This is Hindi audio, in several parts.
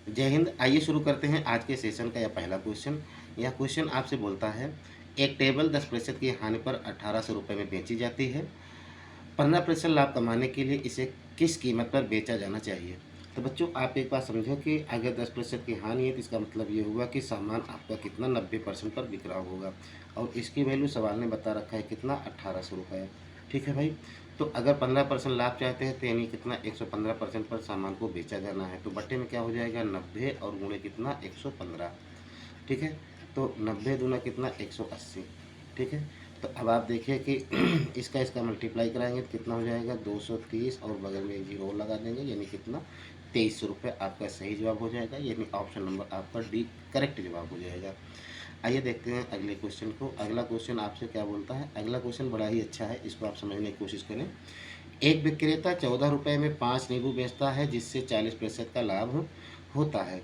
जय हिंद। आइए शुरू करते हैं आज के सेशन का यह पहला क्वेश्चन। यह क्वेश्चन आपसे बोलता है, एक टेबल 10% की हानि पर 1800 रुपये में बेची जाती है। 15% लाभ कमाने के लिए इसे किस कीमत पर बेचा जाना चाहिए। तो बच्चों, आप एक बात समझो कि अगर 10% की हानि है तो इसका मतलब ये हुआ कि सामान आपका कितना 90% पर बिक रहा होगा, और इसकी वैल्यू सवाल ने बता रखा है कितना 1800 रुपये। ठीक है भाई। तो अगर 15% लाभ चाहते हैं तो यानी कितना 115% पर सामान को बेचा जाना है, तो बट्टे में क्या हो जाएगा 90 और गुणे कितना 115। ठीक है। तो 90 दूना कितना 180। ठीक है। तो अब आप देखिए कि इसका मल्टीप्लाई कराएंगे तो कितना हो जाएगा 230, और बगल में एक जीरो और लगा देंगे यानी कितना 2300 रुपये आपका सही जवाब हो जाएगा। यानी ऑप्शन नंबर आपका डी करेक्ट जवाब हो जाएगा। आइए देखते हैं अगले क्वेश्चन को। अगला क्वेश्चन आपसे क्या बोलता है। अगला क्वेश्चन बड़ा ही अच्छा है, इसको आप समझने की कोशिश करें। एक विक्रेता 14 रुपये में 5 नींबू बेचता है जिससे 40% का लाभ होता है।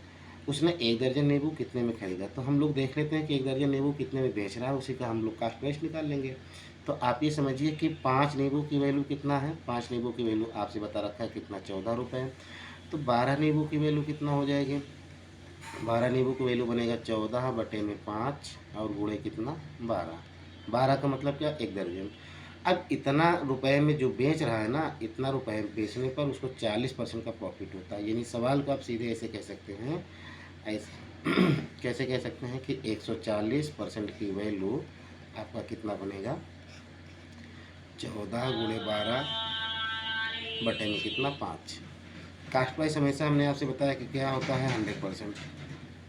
उसने एक दर्जन नींबू कितने में खरीदा। तो हम लोग देख लेते हैं कि एक दर्जन नींबू कितने में बेच रहा है, उसी का हम लोग कास्ट प्राइस निकाल लेंगे। तो आप ये समझिए कि 5 नींबू की वैल्यू कितना है। 5 नींबू की वैल्यू आपसे बता रखा है कितना 14 रुपये। तो 12 नींबू की वैल्यू कितना हो जाएगी। 12 नींबू की वैल्यू बनेगा 14 बटे में 5 और गुणे कितना 12। 12 का मतलब क्या एक दर्जन। अब इतना रुपए में जो बेच रहा है ना, इतना रुपए बेचने पर उसको 40% का प्रॉफिट होता है। यानी सवाल को आप सीधे ऐसे कह सकते हैं, ऐसे कैसे कह सकते हैं कि 140% की वैल्यू आपका कितना बनेगा 14 गुणे 12 बटे में कितना 5। कास्ट प्राइस हमेशा हमने आपसे बताया कि क्या होता है 100%।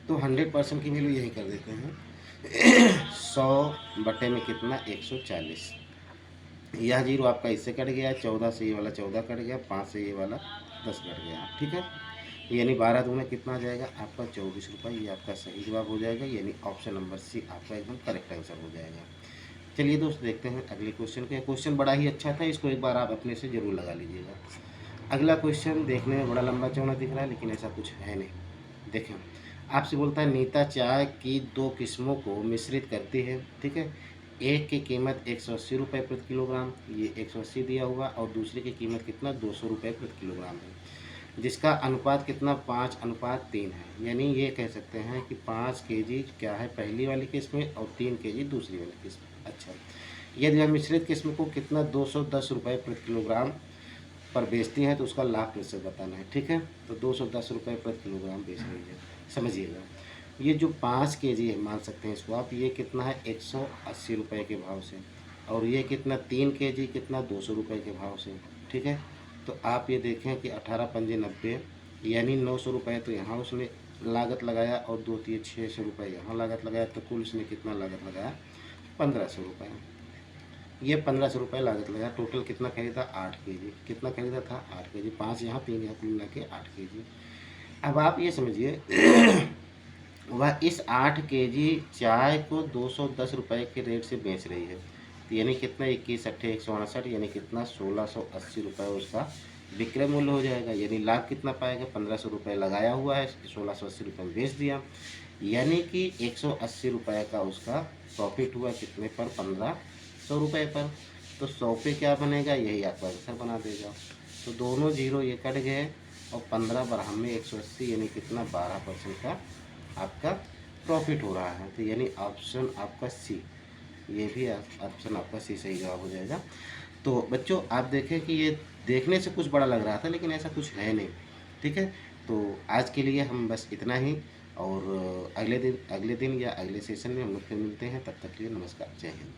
तो 100% की वैल्यू यही कर देते हैं 100 बटे में कितना 140। यह जीरो आपका इससे कट गया, 14 से ये वाला 14 कट गया, 5 से ये वाला 10 कट गया। ठीक है। यानी 12 दूना कितना आ जाएगा आपका 24 रुपये। ये आपका सही जवाब हो जाएगा। यानी ऑप्शन नंबर सी आपका एकदम करेक्ट आंसर हो जाएगा। चलिए दोस्त, देखते हैं अगले क्वेश्चन के। क्वेश्चन बड़ा ही अच्छा था, इसको एक बार आप अपने से ज़रूर लगा लीजिएगा। अगला क्वेश्चन देखने में बड़ा लंबा चौड़ा दिख रहा है, लेकिन ऐसा कुछ है नहीं। देखें, आपसे बोलता है नीता चाय की 2 किस्मों को मिश्रित करती है। ठीक है। एक की कीमत 180 रुपये प्रति किलोग्राम, ये 180 दिया हुआ, और दूसरे की कीमत कितना 200 रुपये प्रति किलोग्राम है, जिसका अनुपात कितना 5:3 है। यानी ये कह सकते हैं कि 5 केजी क्या है पहली वाली किस्म में और 3 केजी दूसरी वाली किस्म में। अच्छा, यदि हम मिश्रित किस्म को कितना 210 रुपये प्रति किलोग्राम पर बेचती हैं तो उसका लाभ प्रतिशत बताना है। ठीक है। तो 210 रुपये प्रति किलोग्राम बेच रही है। समझिएगा, ये जो 5 केजी है, मान सकते हैं इसको आप, ये कितना है 180 रुपये के भाव से, और ये कितना 3 केजी कितना 200 रुपये के भाव से। ठीक है। तो आप ये देखें कि 18 पंजे 90, यानी 900 रुपये तो यहाँ उसने लागत लगाया, और 2 3 600 रुपये यहाँ लागत लगाया, तो कुल उसने कितना लागत लगाया 1500 रुपये। ये 1500 रुपये लागत लगा। टोटल कितना खरीदा 8 केजी। कितना खरीदा था 8 केजी। 5 यहाँ 3 यहाँ कुल मिला के 8 केजी। अब आप ये समझिए वह इस 8 केजी चाय को 210 रुपये के रेट से बेच रही है। तो यानी कितना 21 अट्ठे 168, यानी कितना 1680 रुपये उसका विक्रय मूल्य हो जाएगा। यानी लाभ कितना पाएगा 1500 रुपये लगाया हुआ है, 1680 रुपये में बेच दिया, यानी कि 180 रुपये का उसका प्रॉफिट हुआ कितने पर 1500 रुपये पर। तो 100 पे क्या बनेगा, यही आपका आंसर बना देगा। तो दोनों जीरो ये कट गए, और 15 बराबर में 180, यानी कितना 12% का आपका प्रॉफिट हो रहा है। तो यानी ऑप्शन आपका सी, ये भी ऑप्शन आपका सी सही जवाब हो जाएगा। तो बच्चों, आप देखें कि ये देखने से कुछ बड़ा लग रहा था, लेकिन ऐसा कुछ है नहीं। ठीक है। तो आज के लिए हम बस इतना ही, और अगले दिन या अगले सेशन में हम लोग फिर मिलते हैं। तब तक के लिए नमस्कार, जय हिंद।